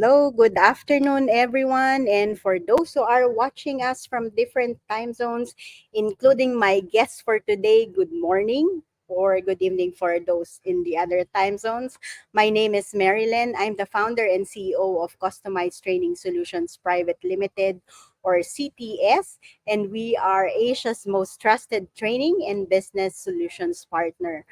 Hello, good afternoon, everyone. And for those who are watching us from different time zones, including my guests for today, good morning or good evening for those in the other time zones. My name is Marilyn. I'm the founder and CEO of Customized Training Solutions Private Limited, or CTS, and we are Asia's most trusted training and business solutions partner.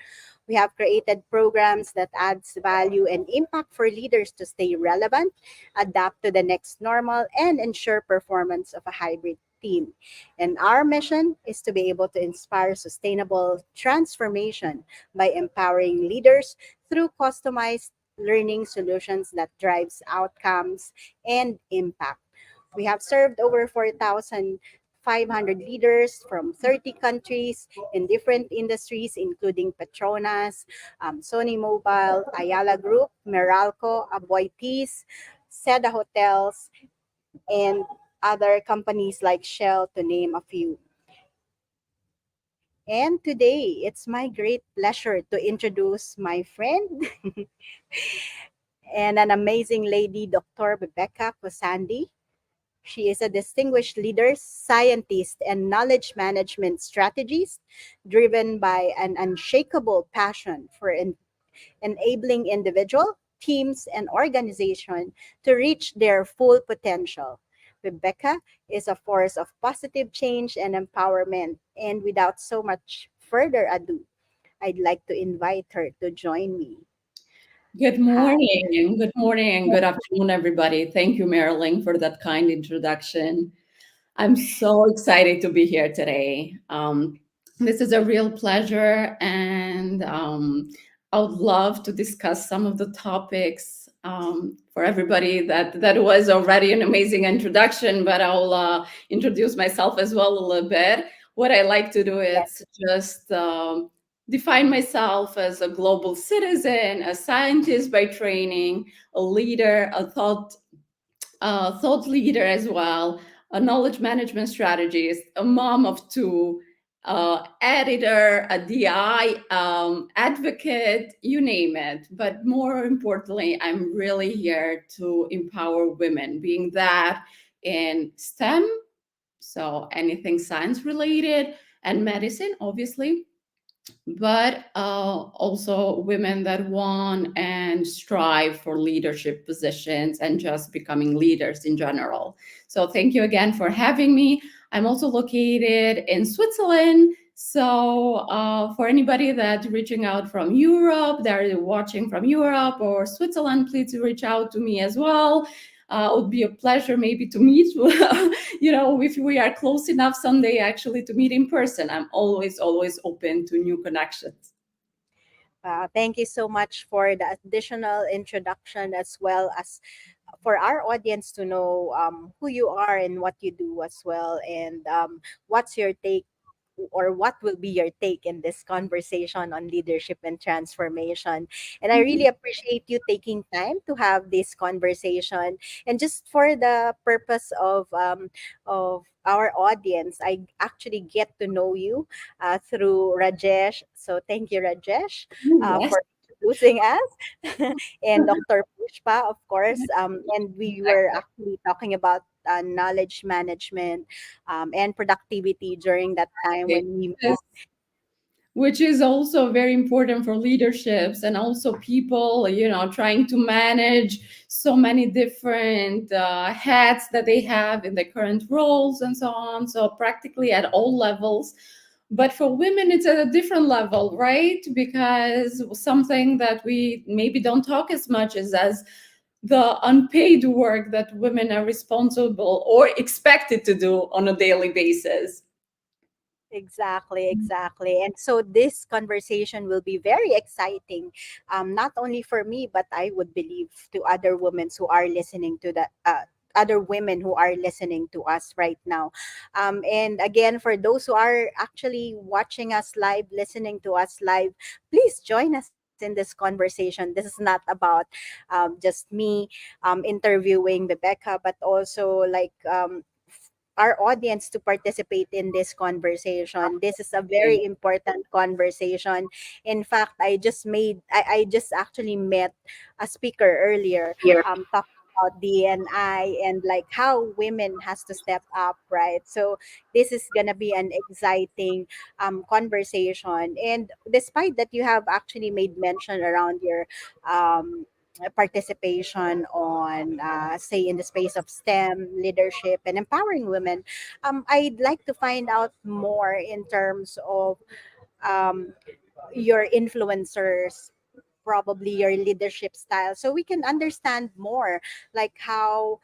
We have created programs that adds value and impact for leaders to stay relevant, adapt to the next normal, and ensure performance of a hybrid team. And our mission is to be able to inspire sustainable transformation by empowering leaders through customized learning solutions that drives outcomes and impact. We have served over 4,500 leaders from 30 countries in different industries, including Petronas, Sony Mobile, Ayala Group, Meralco, Aboitiz, Seda Hotels, and other companies like Shell, to name a few. And today, it's my great pleasure to introduce my friend and an amazing lady, Dr. Bebeka Cosandey. She is a distinguished leader, scientist, and knowledge management strategist driven by an unshakable passion for enabling individual, teams, and organization to reach their full potential. Rebecca is a force of positive change and empowerment, and without so much further ado, I'd like to invite her to join me. Good Hi. morning. Good morning and good afternoon, everybody. Thank you, Marilyn, for that kind introduction. I'm so excited to be here today. This is a real pleasure, and I would love to discuss some of the topics for everybody. That was already an amazing introduction, but I'll introduce myself as well a little bit. What I like to do is just define myself as a global citizen, a scientist by training, a leader, thought leader as well, a knowledge management strategist, a mom of two, editor, a DI advocate, you name it. But more importantly, I'm really here to empower women, being that in STEM, so anything science related, and medicine, obviously, but also women that want and strive for leadership positions and just becoming leaders in general. So thank you again for having me. I'm also located in Switzerland. So for anybody that's reaching out from Europe, that are watching from Europe or Switzerland, please reach out to me as well. It would be a pleasure maybe to meet, if we are close enough someday actually to meet in person. I'm always open to new connections. Thank you so much for the additional introduction, as well as for our audience to know who you are and what you do as well, and what's your take, or what will be your take in this conversation on leadership and transformation. And I really appreciate you taking time to have this conversation. And just for the purpose of our audience, I actually get to know you through Rajesh. So thank you, Rajesh, Yes. for introducing us, and Dr. Pushpa, of course. And we were actually talking about knowledge management and productivity during that time when we met. Which is also very important for leaderships and also people, trying to manage so many different hats that they have in their current roles and so on. So practically at all levels. But for women, it's at a different level, right? Because something that we maybe don't talk as much as the unpaid work that women are responsible or expected to do on a daily basis. Exactly, exactly. And so this conversation will be very exciting, not only for me, but I would believe to other women who are listening to the other women who are listening to us right now. And again, for those who are actually watching us live, listening to us live, please join us in this conversation. This is not about just me interviewing Rebecca, but also like our audience to participate in this conversation. This is a very important conversation. In fact, I just actually met a speaker earlier, talking about D&I and like how women has to step up, right? So this is gonna be an exciting conversation. And despite that, you have actually made mention around your um, participation on, say, in the space of STEM, leadership, and empowering women. I'd like to find out more in terms of um, your influencers, probably your leadership style, so we can understand more like how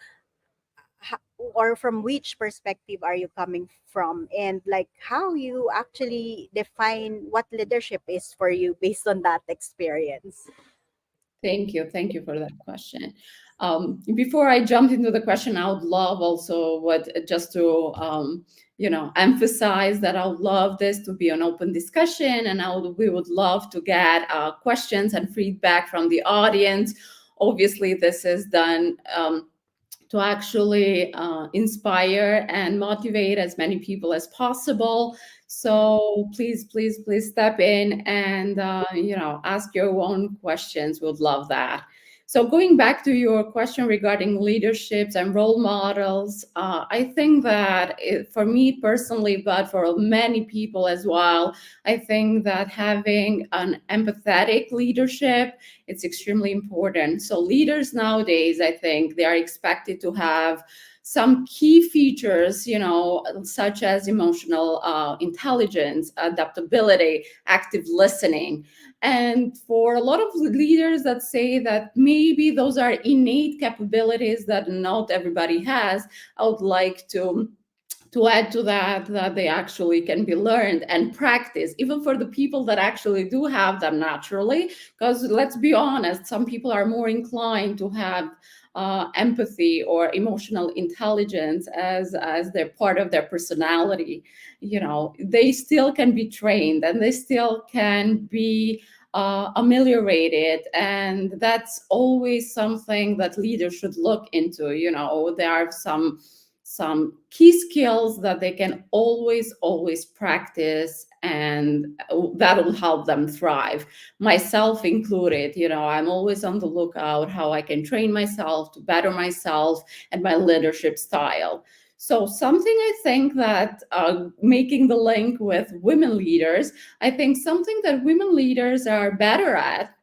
or from which perspective are you coming from, and like how you actually define what leadership is for you based on that experience. Thank you. Thank you for that question. Before I jump into the question, I would love also what just to emphasize that I would love this to be an open discussion, and we would love to get questions and feedback from the audience. Obviously, this is done. To actually inspire and motivate as many people as possible. So please, please, please step in and ask your own questions. Would love that. So going back to your question regarding leaderships and role models, I think that for me personally, but for many people as well, I think that having an empathetic leadership, it's extremely important. So leaders nowadays, I think they are expected to have some key features, such as emotional intelligence, adaptability, active listening. And for a lot of leaders that say that maybe those are innate capabilities that not everybody has, I would like to add to that they actually can be learned and practiced, even for the people that actually do have them naturally. Because let's be honest, some people are more inclined to have empathy or emotional intelligence as their part of their personality. They still can be trained and they still can be ameliorated, and that's always something that leaders should look into. There are some key skills that they can always practice, and that will help them thrive, myself included. I'm always on the lookout how I can train myself to better myself and my leadership style. So something I think that making the link with women leaders, I think something that women leaders are better at,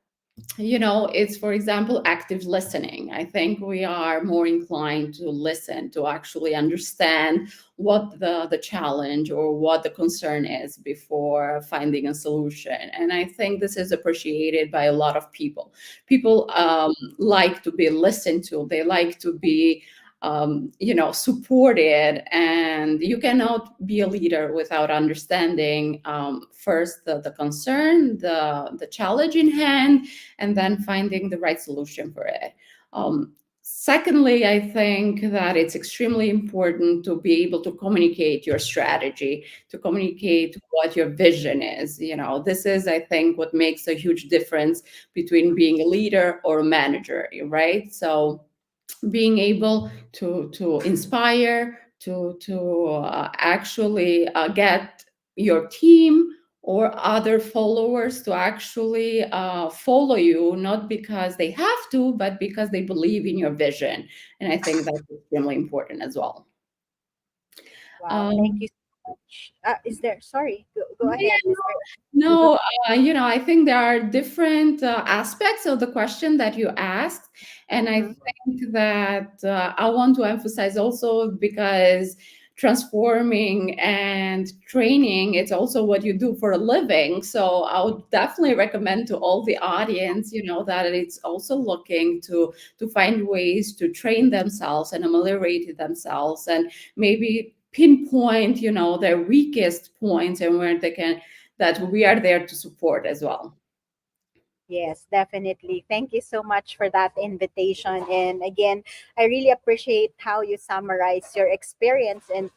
it's, for example, active listening. I think we are more inclined to listen, to actually understand what the challenge or what the concern is before finding a solution. And I think this is appreciated by a lot of people. People like to be listened to. They like to be supported. And you cannot be a leader without understanding first the concern, the challenge in hand, and then finding the right solution for it. Secondly, I think that it's extremely important to be able to communicate your strategy, to communicate what your vision is. This is, I think, what makes a huge difference between being a leader or a manager, right? So being able to inspire, to actually get your team or other followers to actually follow you, not because they have to, but because they believe in your vision. And I think that's extremely important as well. Wow, thank Um, you so much. Is there, sorry, go yeah, ahead, is there? no, I think there are different aspects of the question that you asked. And I Mhm. think that I want to emphasize also, because transforming and training, it's also what you do for a living. So I would definitely recommend to all the audience, that it's also looking to find ways to train themselves and ameliorate themselves, and maybe pinpoint, their weakest points, and where they can, that we are there to support as well. Yes, definitely. Thank you so much for that invitation. And again, I really appreciate how you summarize your experience and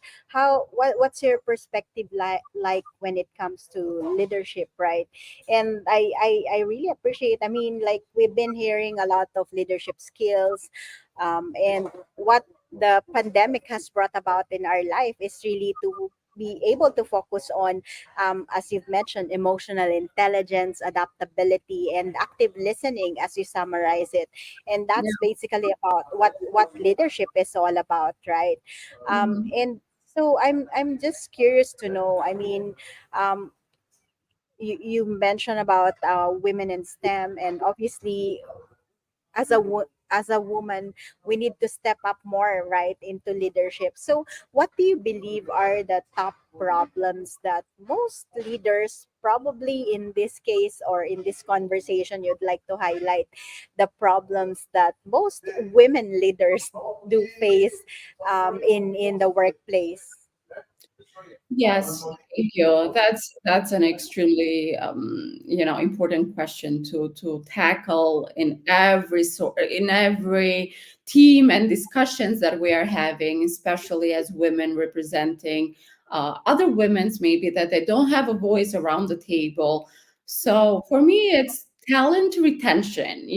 what's your perspective like when it comes to leadership, right? And I really appreciate. I mean, like we've been hearing a lot of leadership skills, and what the pandemic has brought about in our life is really to be able to focus on, as you've mentioned, emotional intelligence, adaptability, and active listening, as you summarize it. And Yeah. that's basically about what leadership is all about, right? Mhm. And so I'm just curious to know. I mean, um, you mentioned about women in STEM, and obviously as a woman, we need to step up more, right, into leadership. So what do you believe are the top problems that most leaders, probably in this case or in this conversation, you'd like to highlight the problems that most women leaders do face in the workplace? Yes, thank you. That's an extremely important question to tackle in every team and discussions that we are having, especially as women representing other women's maybe that they don't have a voice around the table. So for me, it's talent retention.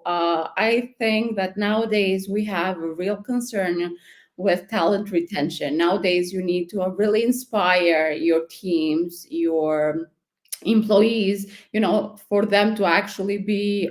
I think that nowadays we have a real concern with talent retention. Nowadays, you need to really inspire your teams, your employees, for them to actually be,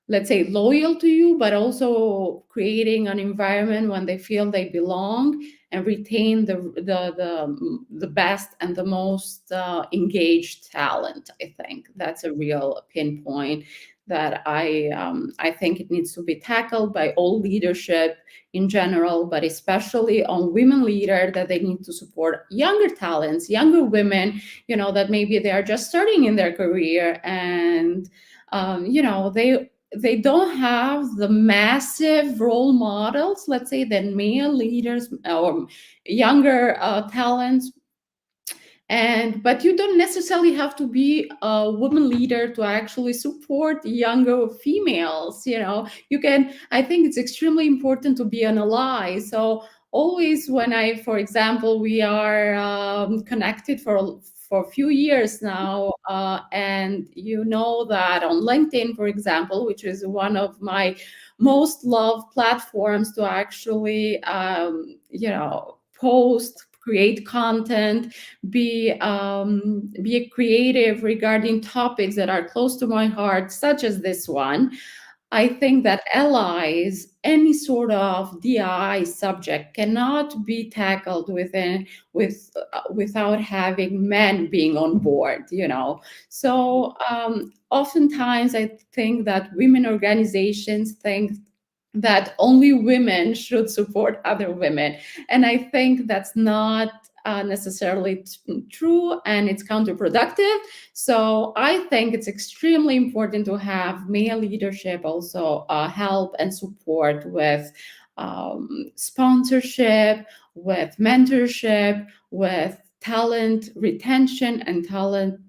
let's say, loyal to you, but also creating an environment when they feel they belong and retain the best and the most engaged talent. I think that's a real pinpoint that I think it needs to be tackled by all leadership in general, but especially on women leader, that they need to support younger talents, younger women, that maybe they are just starting in their career, and they don't have the massive role models, let's say, than male leaders or younger talents. And but you don't necessarily have to be a woman leader to actually support younger females. You can, I think it's extremely important to be an ally. So always when I, for example, we are connected for a few years now, and you know that on LinkedIn, for example, which is one of my most loved platforms to actually post, create content, be a creative regarding topics that are close to my heart, such as this one. I think that allies, any sort of DI subject, cannot be tackled without having men being on board. So oftentimes I think that women organizations think that only women should support other women, and I think that's not necessarily true, and it's counterproductive. So I think it's extremely important to have male leadership also help and support with sponsorship, with mentorship, with talent retention and talent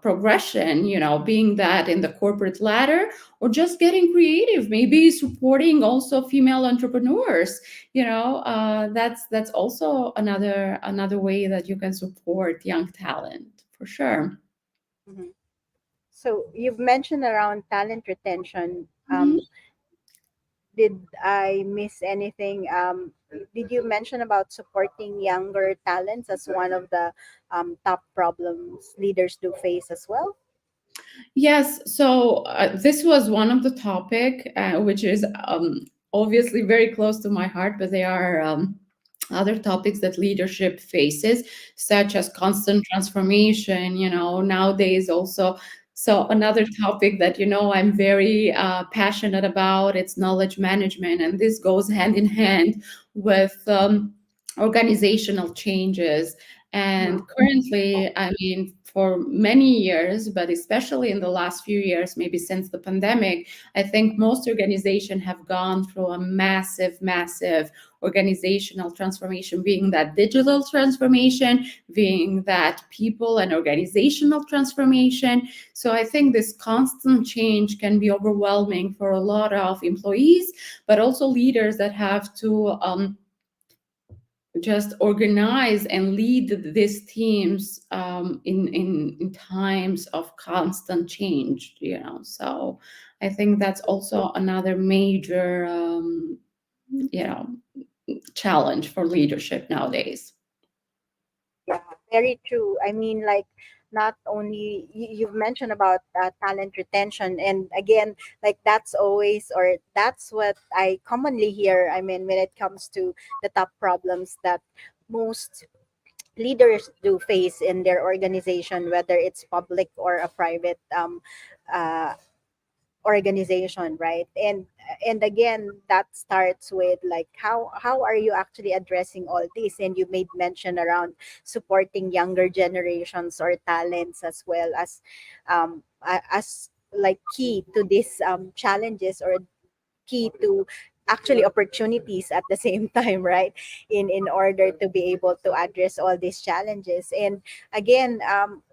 progression, being that in the corporate ladder or just getting creative, maybe supporting also female entrepreneurs. That's also another way that you can support young talent, for sure. Mhm. So you've mentioned around talent retention. Mhm. Did I miss anything? Did you mention about supporting younger talents as one of the top problems leaders do face as well? Yes, so this was one of the topic, which is obviously very close to my heart, but they are other topics that leadership faces, such as constant transformation, nowadays also. So another topic that, I'm very passionate about, it's knowledge management, and this goes hand in hand with organizational changes. And currently, I mean, for many years, but especially in the last few years, maybe since the pandemic, I think most organizations have gone through a massive, massive organizational transformation, being that digital transformation, being that people and organizational transformation. So I think this constant change can be overwhelming for a lot of employees, but also leaders that have to just organize and lead these teams in times of constant change. So I think that's also another major you know challenge for leadership nowadays. Very true. I mean, like, not only you've mentioned about talent retention, and again, like, that's always, or that's what I commonly hear. I mean, when it comes to the top problems that most leaders do face in their organization, whether it's public or a private uh, organization, right? And again, that starts with, like, how are you actually addressing all this? And you made mention around supporting younger generations or talents, as well as like key to these challenges, or key to actually opportunities at the same time, right? In order to be able to address all these challenges. And again,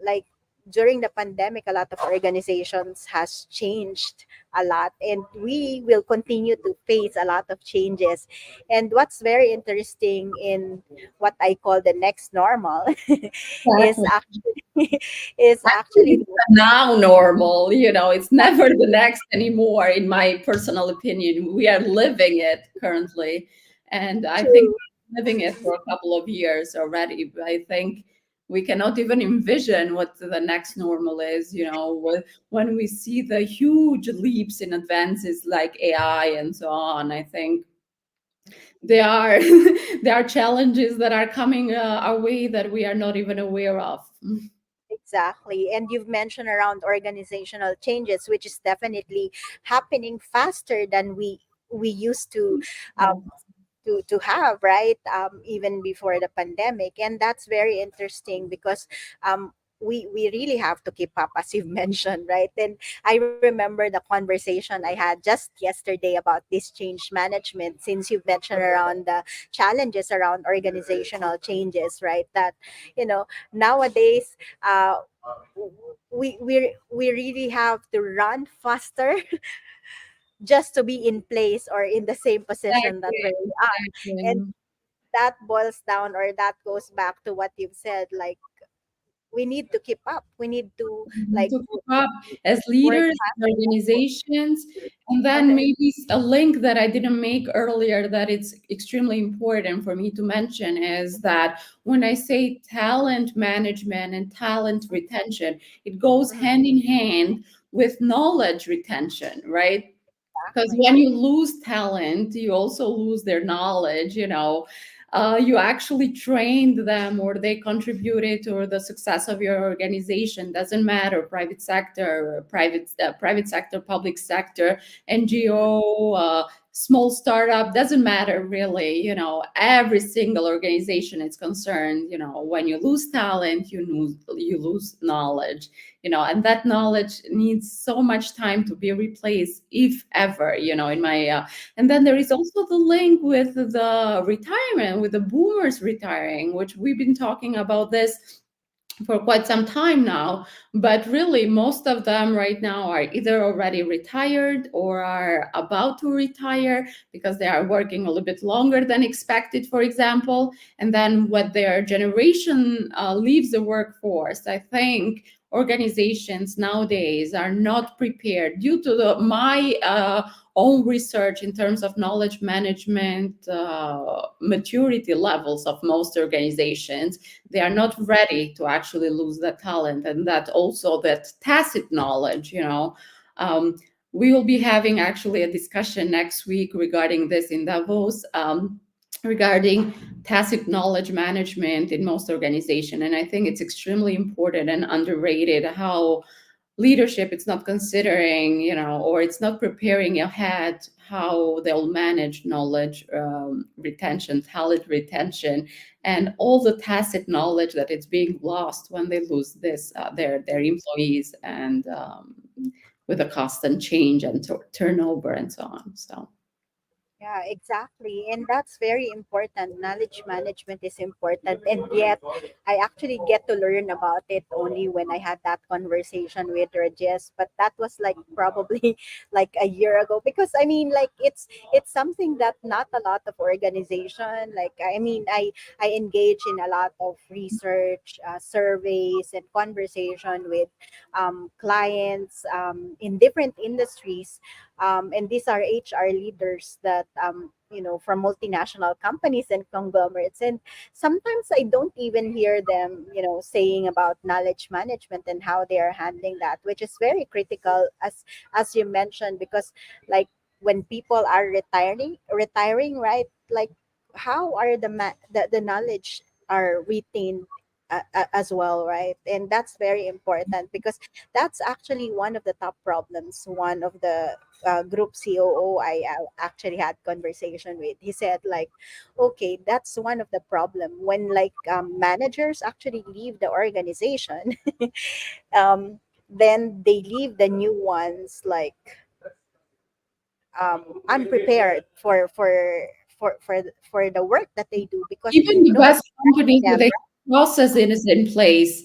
like, during the pandemic, a lot of organizations has changed a lot, and we will continue to face a lot of changes. And what's very interesting in what I call the next normal is Exactly. actually is Actually, actually it's now normal, it's never the next anymore, in my personal opinion. We are living it currently. And I think true. we're living it for a couple of years already. But I think we cannot even envision what the next normal is, when we see the huge leaps in advances like AI and so on. I think there are there are challenges that are coming our way that we are not even aware of. Exactly. And you've mentioned around organizational changes, which is definitely happening faster than we used um, to have, right? Even before the pandemic. And that's very interesting because we really have to keep up, as you've mentioned, right? And I remember the conversation I had just yesterday about this change management, since you've mentioned around the challenges around organizational changes, right? That, nowadays, we really have to run faster just to be in place or in the same position that Exactly, we are. And exactly. that boils down, or that goes back to what you've said, like, we need to keep up, we need to, like, To keep up as work leaders, fast. organizations. And then Okay. maybe a link that I didn't make earlier that it's extremely important for me to mention is that when I say talent management and talent retention, it goes Mhm. hand in hand with knowledge retention, right? Because Exactly. when you lose talent, you also lose their knowledge. You actually trained them, or they contributed to the success of your organization. Doesn't matter, private sector, private sector, public sector, NGO, small startup, doesn't matter really. Every single organization is concerned. When you lose talent, you lose knowledge. And that knowledge needs so much time to be replaced, if ever. In my And then there is also the link with the retirement, with the boomers retiring, which we've been talking about this for quite some time now. But really, most of them right now are either already retired or are about to retire because they are working a little bit longer than expected, for example. And then when their generation leaves the workforce, I think organizations nowadays are not prepared due to my own research in terms of knowledge management maturity levels of most organizations. They are not ready to actually lose that talent, and that also that tacit knowledge. um, we will be having actually a discussion next week regarding this in Davos, regarding tacit knowledge management in most organization. And I think it's extremely important and underrated how leadership it's not considering, or it's not preparing ahead how they'll manage knowledge retention, talent retention, and all the tacit knowledge that it's being lost when they lose this their employees, and with the constant change and turnover and so on. So Yeah, exactly. And that's very important. Knowledge management is important. And yet, I actually get to learn about it only when I had that conversation with Regis. But that was like probably like a year ago. Because I mean, like, it's something that not a lot of organization, like, I mean, I engage in a lot of research, surveys, and conversation with clients in different industries. And these are HR leaders that from multinational companies and conglomerates. And sometimes I don't even hear them saying about knowledge management and how they are handling that, which is very critical, as you mentioned, because like when people are retiring, right? Like how are the knowledge are retained as well, right? And that's very important because that's actually one of the top problems. One of the group COO I actually had conversation with, he said like, okay, that's one of the problem when like managers actually leave the organization. um, then they leave the new ones like unprepared for the work that they do because Even the nobody's best companies training with them. a process is in place,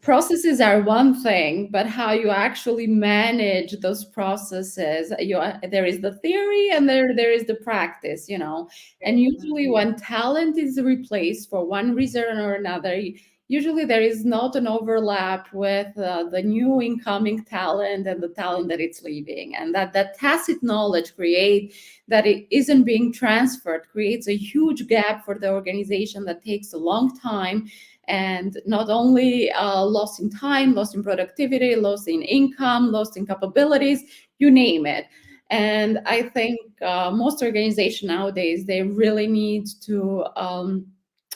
processes are one thing, but how you actually manage those processes, there is the theory and there is the practice, and usually when talent is replaced for one reason or another, usually there is not an overlap with the new incoming talent and the talent that it's leaving, and that tacit knowledge create that it isn't being transferred creates a huge gap for the organization that takes a long time, and not only loss in time, loss in productivity, loss in income, loss in capabilities, you name it. And I think most organizations nowadays, they really need to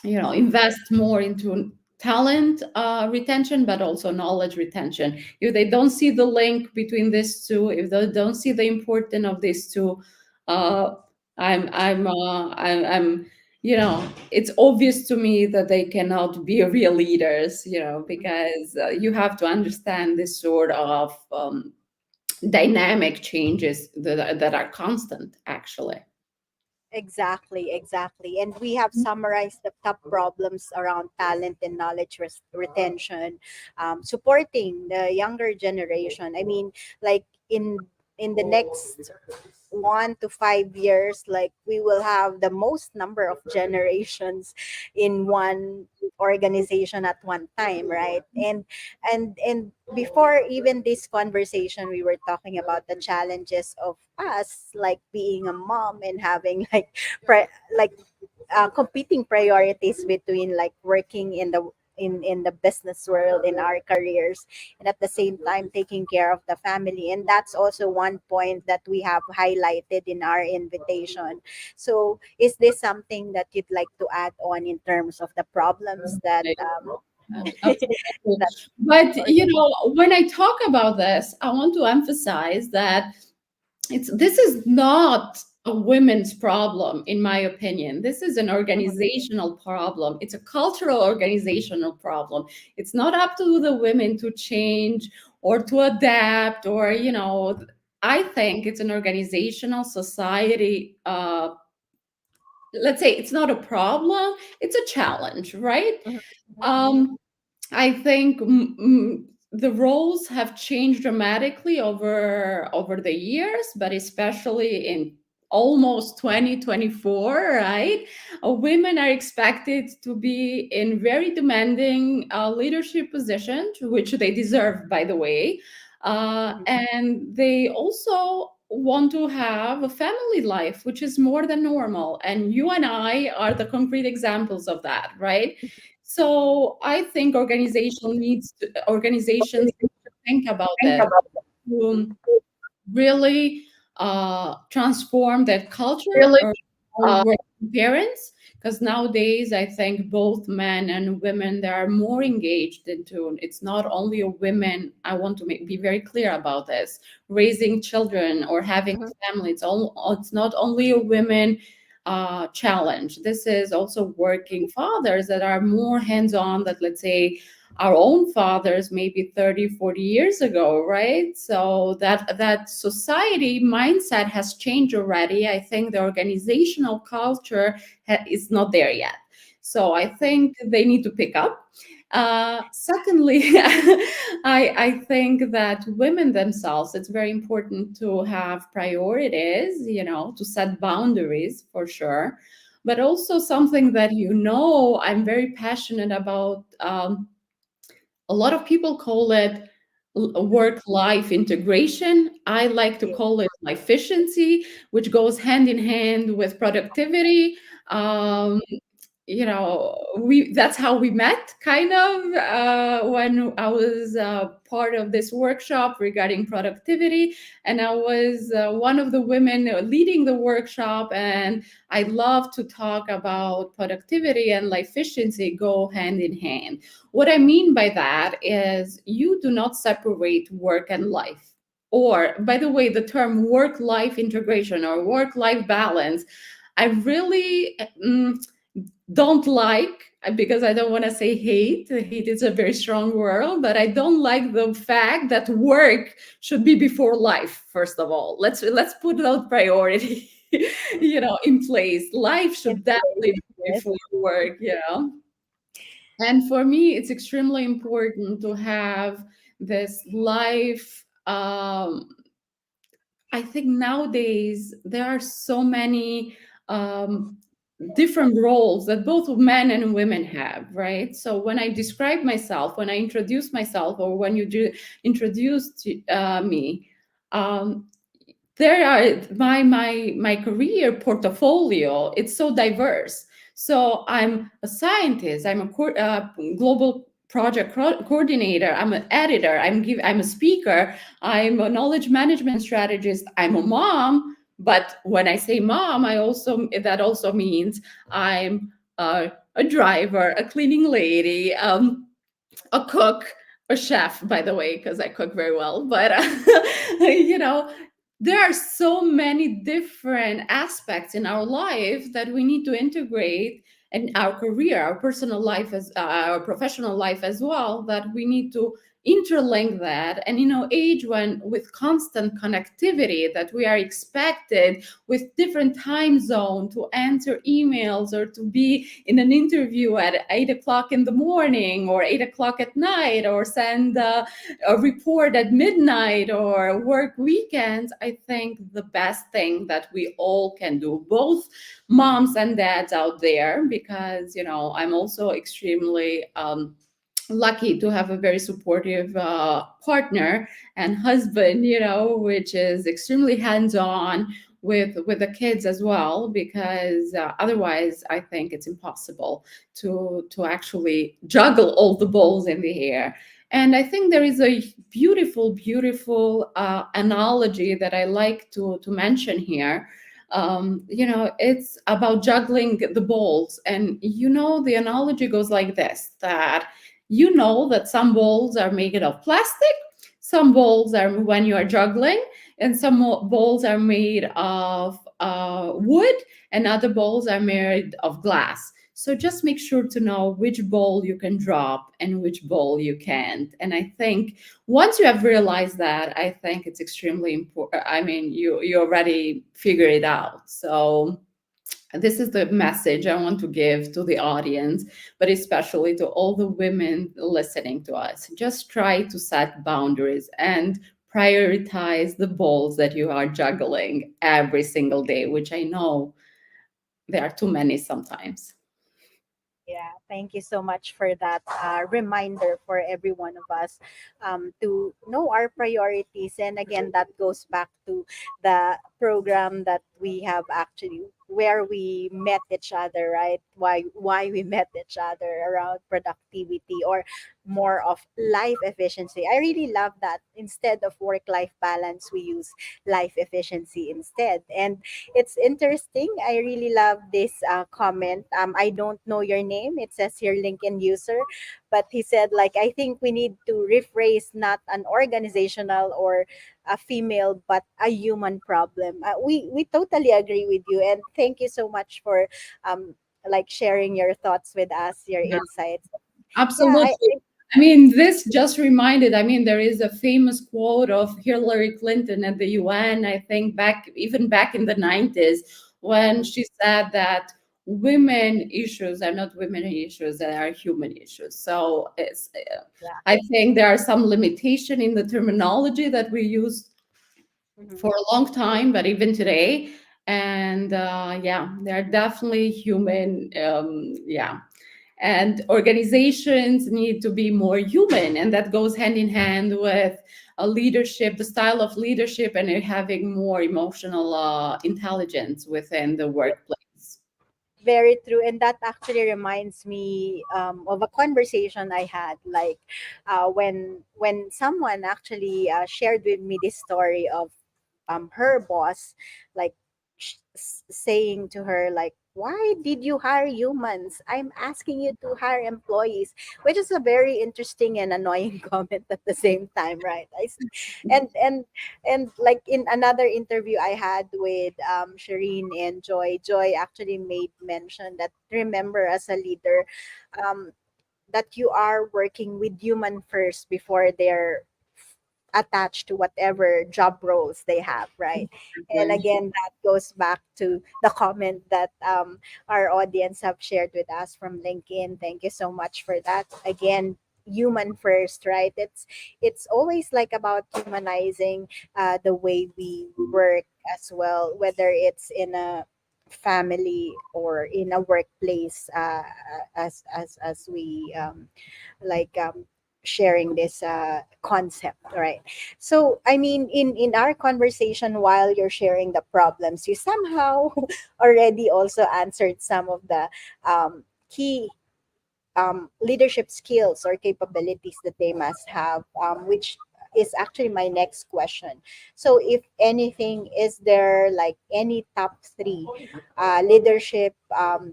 invest more into talent retention, but also knowledge retention. If they don't see the link between these two, if they don't see the importance of these two, uh, I'm it's obvious to me that they cannot be real leaders, because you have to understand this sort of dynamic changes that are constant, actually. Exactly, exactly. And we have summarized the top problems around talent and knowledge retention, supporting the younger generation. I mean, like in the next 1 to 5 years, like we will have the most number of generations in one organization at one time, right? And before even this conversation, we were talking about the challenges of us like being a mom and having like like competing priorities between like working in the business world in our careers, and at the same time taking care of the family. And that's also one point that we have highlighted in our invitation. So is this something that you'd like to add on in terms of the problems that Absolutely. that But organization. when I talk about this, I want to emphasize that this is not a women's problem, in my opinion. This is an organizational problem. It's a cultural organizational problem. It's not up to the women to change or to adapt, or I think it's an organizational society, let's say it's not a problem, it's a challenge, right? Mhm, mhm, um I think the roles have changed dramatically over the years, but especially in almost 2024, right? Women are expected to be in very demanding leadership positions, which they deserve, by the way. mhm, And they also want to have a family life, which is more than normal. And you and I are the concrete examples of that, right? So I think organizations think about this to really transform that culture Really? around working parents, because nowadays I think both men and women, they are more engaged into, it's not only a women, I want to be very clear about this, raising children or having mhm, a family, it's not only a women challenge. This is also working fathers that are more hands-on, that let's say our own fathers maybe 30, 40 years ago, right? So that society mindset has changed already. I think the organizational culture is not there yet. So I think they need to pick up. Secondly, I think that women themselves, it's very important to have priorities, to set boundaries for sure. But also something that I'm very passionate about. A lot of people call it work-life integration. I like to Yeah. call it efficiency, which goes hand in hand with productivity. Um, you know, we that's how we met, kind of, when I was part of this workshop regarding productivity, and I was one of the women leading the workshop, and I love to talk about productivity and efficiency go hand in hand. What I mean by that is you do not separate work and life. Or, by the way, the term work life integration or work life balance, I really don't like, because I don't want to say hate. Hate is a very strong word, but I don't like the fact that work should be before life. First of all, let's put that priority, in place. Life In should definitely place, be yes. before work. And for me, it's extremely important to have this life. I think nowadays there are so many different roles that both men and women have, right? So when I describe myself, when I introduce myself, or when you do introduce me, um, there are my career portfolio. It's so diverse. So I'm a scientist. I'm a global project coordinator. I'm an editor. I'm a speaker. I'm a knowledge management strategist. I'm a mom. But when I say mom, I also that also means I'm a driver, a cleaning lady, a cook, a chef, by the way, because I cook very well. But you know, there are so many different aspects in our life that we need to integrate, and our career, our personal life, as our professional life as well, that we need to interlink that. And age when with constant connectivity, that we are expected with different time zone to answer emails or to be in an interview at 8 o'clock in the morning or 8 o'clock at night, or send a report at midnight or work weekends. I think the best thing that we all can do, both moms and dads out there, because I'm also extremely lucky to have a very supportive partner and husband, which is extremely hands-on with the kids as well, because otherwise I think it's impossible to actually juggle all the balls in the air. And I think there is a beautiful analogy that I like to mention here. It's about juggling the balls, and the analogy goes like this: that that some balls are made of plastic, some balls are when you are juggling, and some balls are made of wood, and other balls are made of glass. So just make sure to know which ball you can drop and which ball you can't. And I think once you have realized that, I think it's extremely important. I mean, you already figure it out. So this is the message I want to give to the audience, but especially to all the women listening to us. Just try to set boundaries and prioritize the balls that you are juggling every single day, which I know there are too many sometimes. Yeah, thank you so much for that reminder for every one of us, to know our priorities. And again, that goes back to the program that we have actually, where we met each other, right? Why we met each other around productivity, or more of life efficiency. I really love that. Instead of work life balance, we use life efficiency instead. And it's interesting. I really love this comment. I don't know your name. It says here LinkedIn user, but he said, like, I think we need to rephrase not an organizational or a female, but a human problem. We totally agree with you, and thank you so much for like sharing your thoughts with us, your insights. Yeah, Absolutely. I mean, this just reminded, I mean, there is a famous quote of Hillary Clinton at the UN, I think even back in the 90s, when she said that women issues are not women issues, they are human issues. So yeah. I think there are some limitation in the terminology that we use Mhm. for a long time, but even today. And yeah, they are definitely human. Yeah. and organizations need to be more human, and that goes hand in hand with a leadership, the style of leadership, and having more emotional intelligence within the workplace. Very true. And that actually reminds me of a conversation I had, like when someone actually shared with me this story of her boss, like saying to her, like, why did you hire humans? I'm asking you to hire employees, which is a very interesting and annoying comment at the same time, right? And like in another interview I had with Shireen and Joy actually made mention that, remember, as a leader, um, that you are working with human first before they're attached to whatever job roles they have, right? And Exactly. again, that goes back to the comment that our audience have shared with us from LinkedIn. Thank you so much for that. Again, human first, right? It's always like about humanizing the way we work as well, whether it's in a family or in a workplace, as we like sharing this concept, right? So I mean, in our conversation, while you're sharing the problems, you somehow already also answered some of the key leadership skills or capabilities that they must have, which is actually my next question. So, if anything, is there like any top three leadership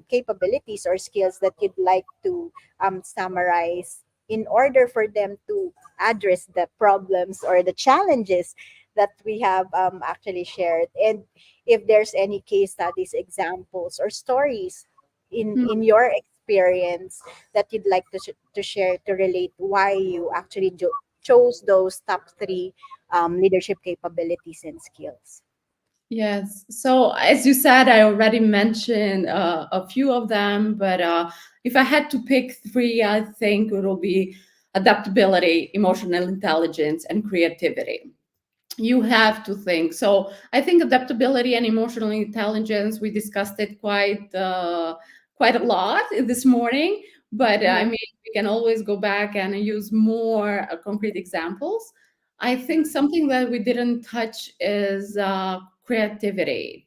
capabilities or skills that you'd like to summarize in order for them to address the problems or the challenges that we have actually shared? And if there's any case studies, examples, or stories in your experience that you'd like to, to share to relate why you actually chose those top three leadership capabilities and skills. Yes. So, as you said, I already mentioned a few of them, but if I had to pick three, I think it will be adaptability, emotional intelligence, and creativity. You have to think. So, I think adaptability and emotional intelligence, we discussed it quite a lot this morning, but I Mhm. mean, we can always go back and use more concrete examples. I think something that we didn't touch is creativity.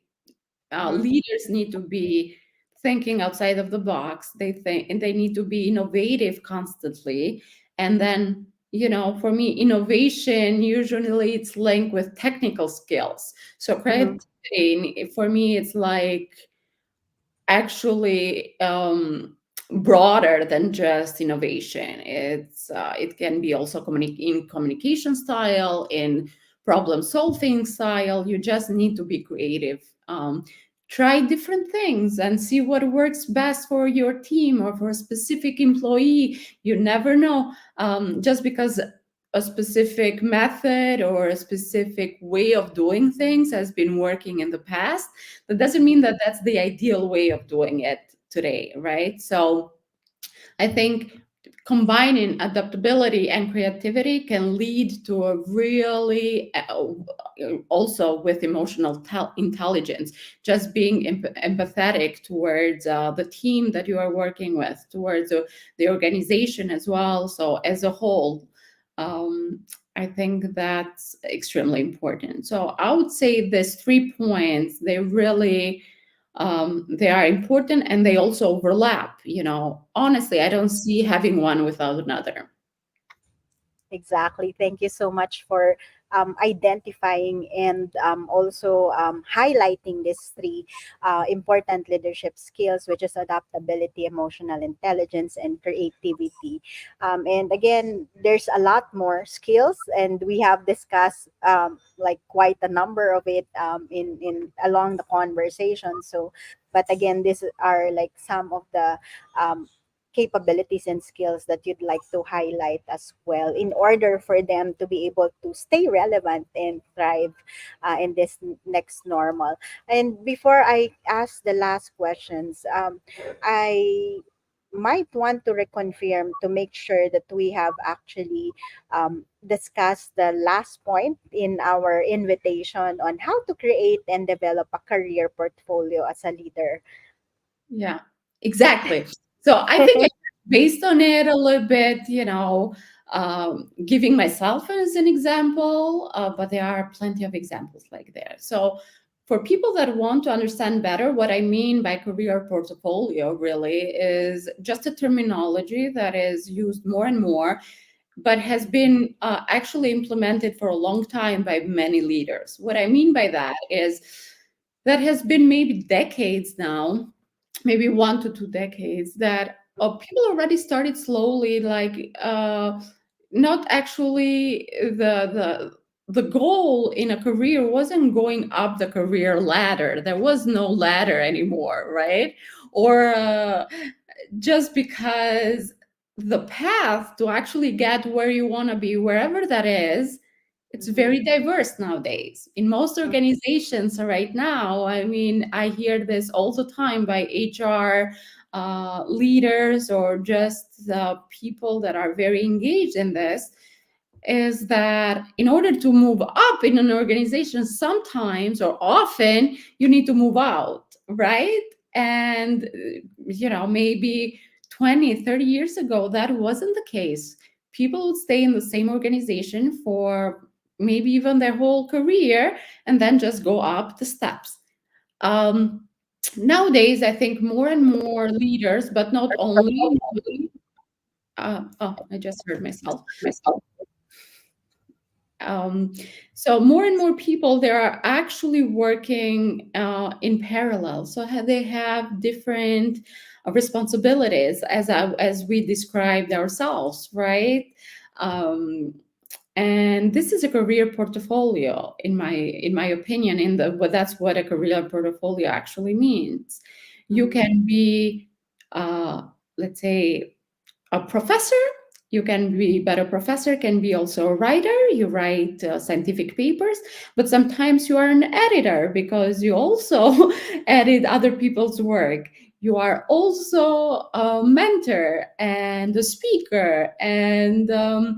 Mhm. Leaders need to be thinking outside of the box. They think, and they need to be innovative constantly. And then, for me, innovation usually it's linked with technical skills. So Mhm. creativity for me, it's like actually broader than just innovation. It can be also in communication style, in problem solving style. You just need to be creative. Try different things and see what works best for your team or for a specific employee. You never know. Just because a specific method or a specific way of doing things has been working in the past, that doesn't mean that that's the ideal way of doing it today, right? So I think combining adaptability and creativity can lead to a really also with emotional intelligence, just being empathetic towards the team that you are working with, towards the organization as well. So as a whole, um, I think that's extremely important. So I would say these 3 points, they are important and they also overlap. Honestly, I don't see having one without another. Exactly. Thank you so much for identifying and also highlighting these three important leadership skills, which is adaptability, emotional intelligence, and creativity. And again, there's a lot more skills, and we have discussed like quite a number of it in along the conversation. So, but again, these are like some of the um, capabilities and skills that you'd like to highlight as well in order for them to be able to stay relevant and thrive in this next normal. And before I ask the last questions, I might want to reconfirm to make sure that we have actually discussed the last point in our invitation on how to create and develop a career portfolio as a leader. Yeah, exactly. So I think based on it a little bit, giving myself as an example, but there are plenty of examples like there. So, for people that want to understand better, what I mean by career portfolio really is just a terminology that is used more and more, but has been actually implemented for a long time by many leaders. What I mean by that is that has been maybe decades now, maybe 1 to 2 decades, that people already started slowly, like not actually the goal in a career wasn't going up the career ladder. There was no ladder anymore, right? Or just because the path to actually get where you want to be, wherever that is, it's Mm-hmm. very diverse nowadays. In most organizations right now, I mean, I hear this all the time by HR leaders or just people that are very engaged in this, is that in order to move up in an organization, sometimes or often you need to move out, right? And, maybe 20, 30 years ago, that wasn't the case. People would stay in the same organization for maybe even their whole career and then just go up the steps. Um, Nowadays, I think more and more leaders, but not only, I just heard myself. Um, so more and more people, they are actually working in parallel. So they have different responsibilities, as we described ourselves, right? Um, and this is a career portfolio, in my opinion. That's what a career portfolio actually means. You Mm-hmm. can be, let's say, a professor. You can be, but a professor can be also a writer. You write scientific papers, but sometimes you are an editor because you also edit other people's work. You are also a mentor and a speaker and a,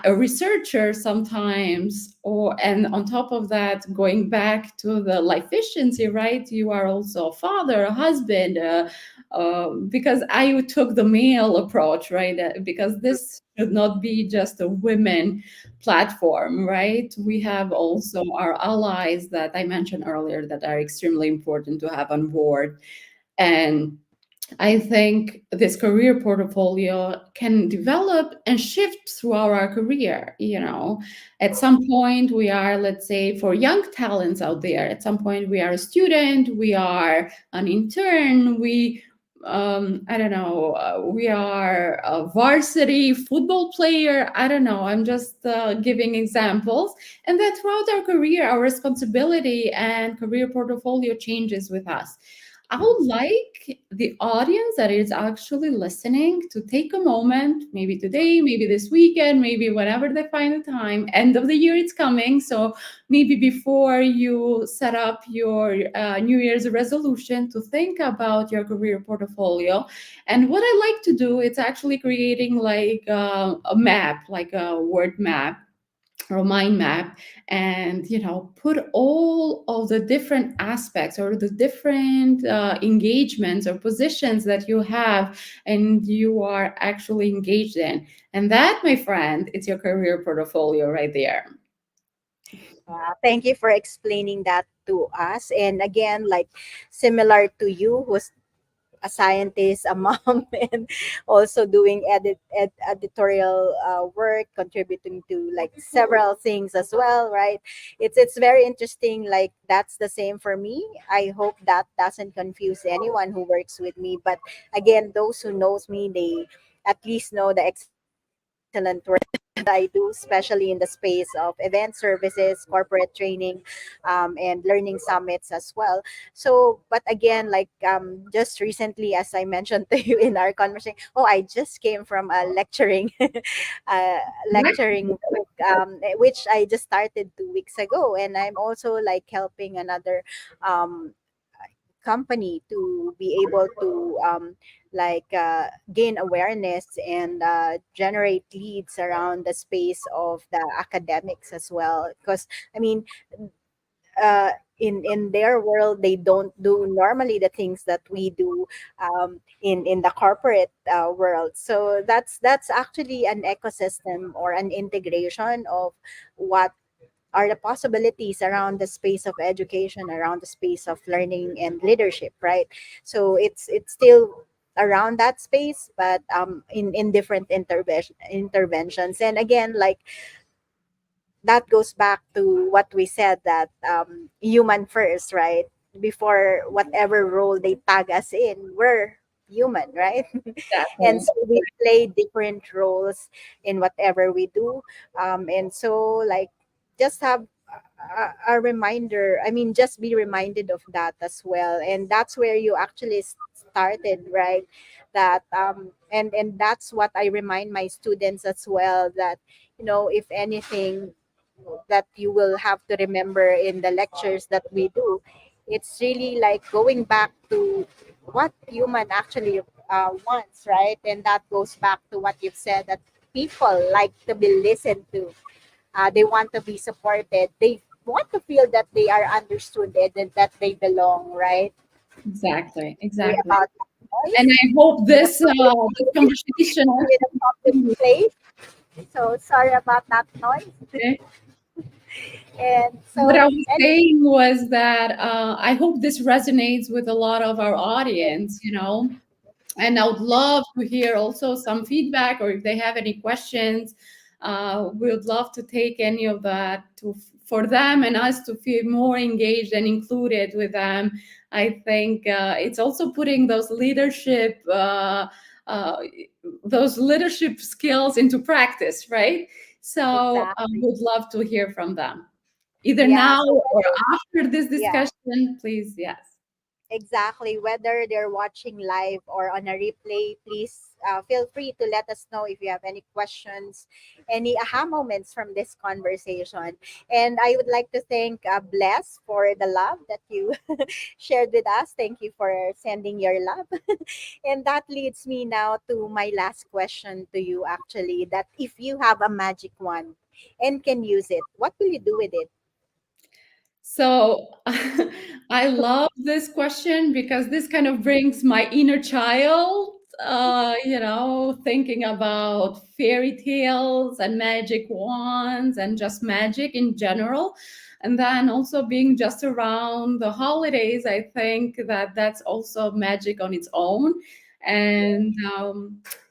a researcher sometimes, and on top of that, going back to the life efficiency, right? You are also a father, a husband, because I took the male approach, right? Because this should not be just a women platform, right? We have also our allies that I mentioned earlier that are extremely important to have on board. And I think this career portfolio can develop and shift throughout our career. At some point, we are, let's say, for young talents out there, at some point, we are a student, we are an intern, I don't know, we are a varsity football player. I don't know. I'm just giving examples. And that throughout our career, our responsibility and career portfolio changes with us. I would like the audience that is actually listening to take a moment, maybe today, maybe this weekend, maybe whenever they find the time. End of the year, it's coming. So maybe before you set up your New Year's resolution, to think about your career portfolio. And what I like to do, it's actually creating like a map, like a word map or a mind map, and put all of the different aspects or the different engagements or positions that you have and you are actually engaged in. And that, my friend, it's your career portfolio right there. Thank you for explaining that to us. And again, like similar to you, who's a scientist, a mom, and also doing editorial work, contributing to like several things as well, right? It's very interesting. Like that's the same for me. I hope that doesn't confuse anyone who works with me. But again, those who knows me, they at least know the excellent work that I do, especially in the space of event services, corporate training, and learning summits as well. So, but again, like just recently, as I mentioned to you in our conversation, oh, I just came from a lecturing, uh, lecturing, which I just started 2 weeks ago, and I'm also like helping another um, company to be able to gain awareness and generate leads around the space of the academics as well, because I mean, in their world, they don't do normally the things that we do in the corporate world. So that's actually an ecosystem or an integration of what are the possibilities around the space of education, around the space of learning and leadership, right? So it's still around that space, but in different interventions. And again, like, that goes back to what we said, that human first, right? Before whatever role they tag us in, we're human, right? And Exactly. so we play different roles in whatever we do. And so, like, just have a reminder, I mean, just be reminded of that as well. And that's where you actually started, right? That and that's what I remind my students as well, that, if anything that you will have to remember in the lectures that we do, it's really like going back to what human actually wants, right? And that goes back to what you've said, that people like to be listened to. They want to be supported. They want to feel that they are understood and that they belong, right? Exactly. Sorry Exactly. about And noise I hope in a this conversation in a public place. So sorry about that noise. okay. And What so, I was saying was that I hope this resonates with a lot of our audience, and I would love to hear also some feedback, or if they have any questions, we would love to take any of that for them and us to feel more engaged and included with them. I think it's also putting uh, those leadership skills into practice, right? So exactly. would love to hear from them, either Yeah. now So or whether, after this yeah, discussion, please. Yes. exactly. Whether they're watching live or on a replay, please feel free to let us know if you have any questions, any aha moments from this conversation. And I would like to thank Bless for the love that you shared with us. Thank you for sending your love. And that leads me now to my last question to you, actually, that if you have a magic wand and can use it, what will you do with it? So I love this question because this kind of brings my inner child, thinking about fairy tales and magic wands and just magic in general. And then also being just around the holidays, I think that that's also magic on its own. And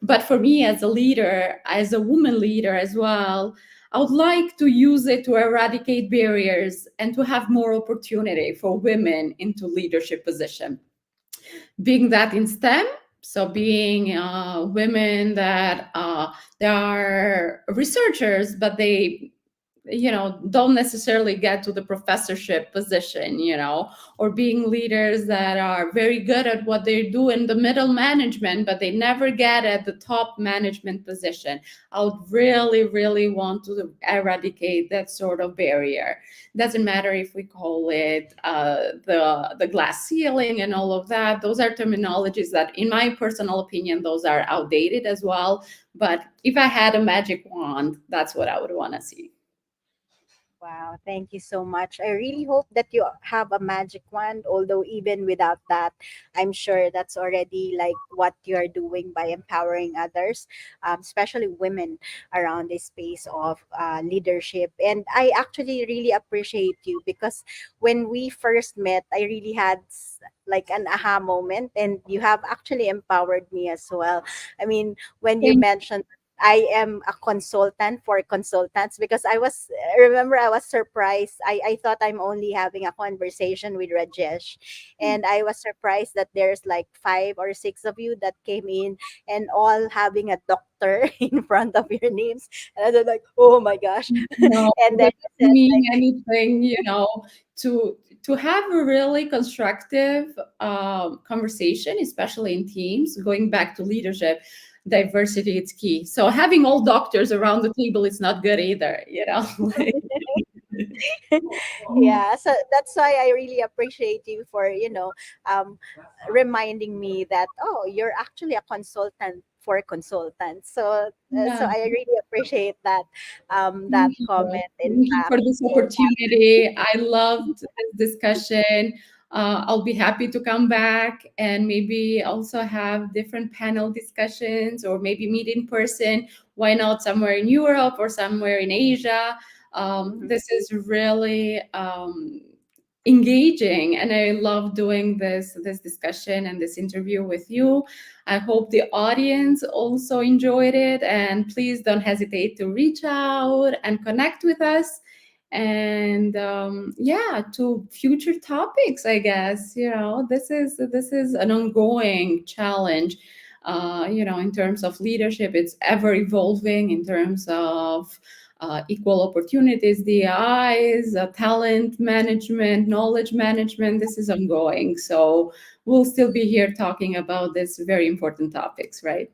but for me as a leader, as a woman leader as well, I would like to use it to eradicate barriers and to have more opportunity for women into leadership position. Being that in STEM, so being women that they are researchers, but they don't necessarily get to the professorship position, or being leaders that are very good at what they do in the middle management, but they never get at the top management position. I would really, really want to eradicate that sort of barrier. Doesn't matter if we call it the glass ceiling and all of that. Those are terminologies that, in my personal opinion, those are outdated as well. But if I had a magic wand, that's what I would want to see. Wow, thank you so much. I really hope that you have a magic wand, although even without that, I'm sure that's already like what you're doing by empowering others, especially women around this space of leadership. And I actually really appreciate you because when we first met, I really had like an aha moment, and you have actually empowered me as well. I mean, when you Thank mentioned I am a consultant for consultants, because remember I was surprised. I thought I'm only having a conversation with Rajesh, and I was surprised that there's like five or six of you that came in and all having a doctor in front of your names. And I was like, oh my gosh. No, And then it you doesn't said mean like, anything, to have a really constructive conversation, especially in teams, going back to leadership, diversity is key. So having all doctors around the table is not good either. yeah, so that's why I really appreciate you for reminding me that, oh, you're actually a consultant for consultants. So Yeah. I really appreciate that Thank you. comment. In Thank you fact, for this opportunity. I loved this discussion. I'll be happy to come back and maybe also have different panel discussions or maybe meet in person. Why not somewhere in Europe or somewhere in Asia? mhm. This is really engaging, and I love doing this discussion and this interview with you. I hope the audience also enjoyed it, and please don't hesitate to reach out and connect with us. And yeah, to future topics, I guess. This is an ongoing challenge. In terms of leadership, it's ever evolving. In terms of equal opportunities, DEIs, talent management, knowledge management, this is ongoing. So we'll still be here talking about this very important topics, right?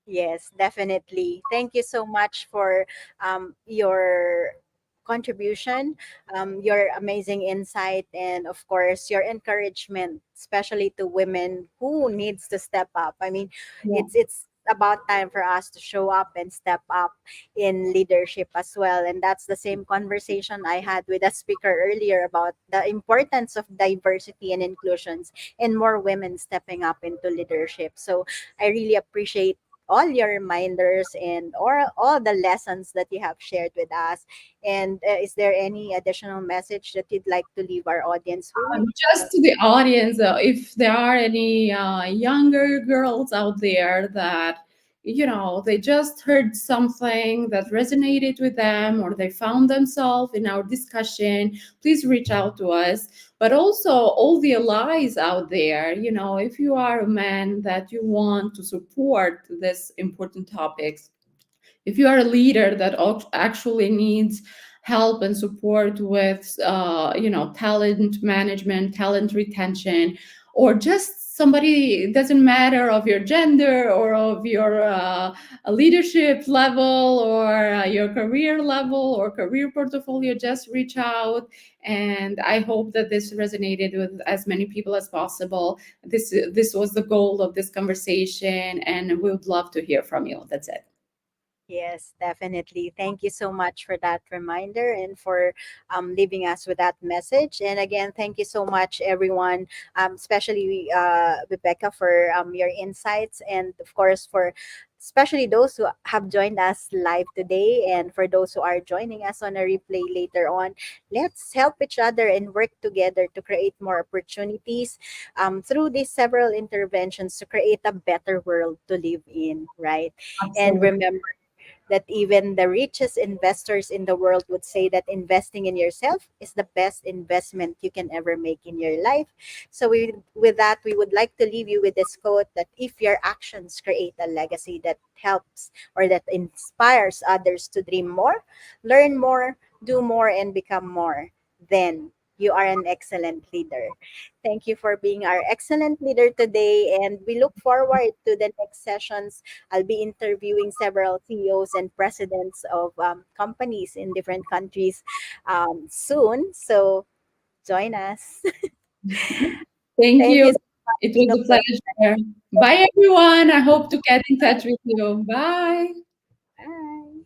Yes, definitely. Thank you so much for your contribution, your amazing insight, and of course, your encouragement, especially to women who needs to step up. I mean, Yeah, it's about time for us to show up and step up in leadership as well. And that's the same conversation I had with a speaker earlier about the importance of diversity and inclusions and more women stepping up into leadership. So I really appreciate all your reminders and all the lessons that you have shared with us. And is there any additional message that you'd like to leave our audience with? Just to the audience, if there are any younger girls out there that, they just heard something that resonated with them or they found themselves in our discussion, please reach out to us. But also, all the allies out there, if you are a man that you want to support this important topics, if you are a leader that actually needs help and support with talent management, talent retention, or just somebody, it doesn't matter of your gender or of your leadership level or your career level or career portfolio, just reach out. And I hope that this resonated with as many people as possible. This was the goal of this conversation, and we would love to hear from you. That's it. Yes, definitely. Thank you so much for that reminder and for leaving us with that message. And again, thank you so much, everyone, especially Rebecca, for your insights, and of course, for especially those who have joined us live today, and for those who are joining us on a replay later on. Let's help each other and work together to create more opportunities through these several interventions to create a better world to live in, right? And Absolutely. remember, that even the richest investors in the world would say that investing in yourself is the best investment you can ever make in your life. So, with that, we would like to leave you with this quote that if your actions create a legacy that helps or that inspires others to dream more, learn more, do more, and become more, then you are an excellent leader. Thank you for being our excellent leader today, and we look forward to the next sessions. I'll be interviewing several CEOs and presidents of companies in different countries soon. So join us. Thank Thank you. you so much, It Tino, was a for pleasure. Bye, everyone. I hope to get in touch with you. Bye. bye.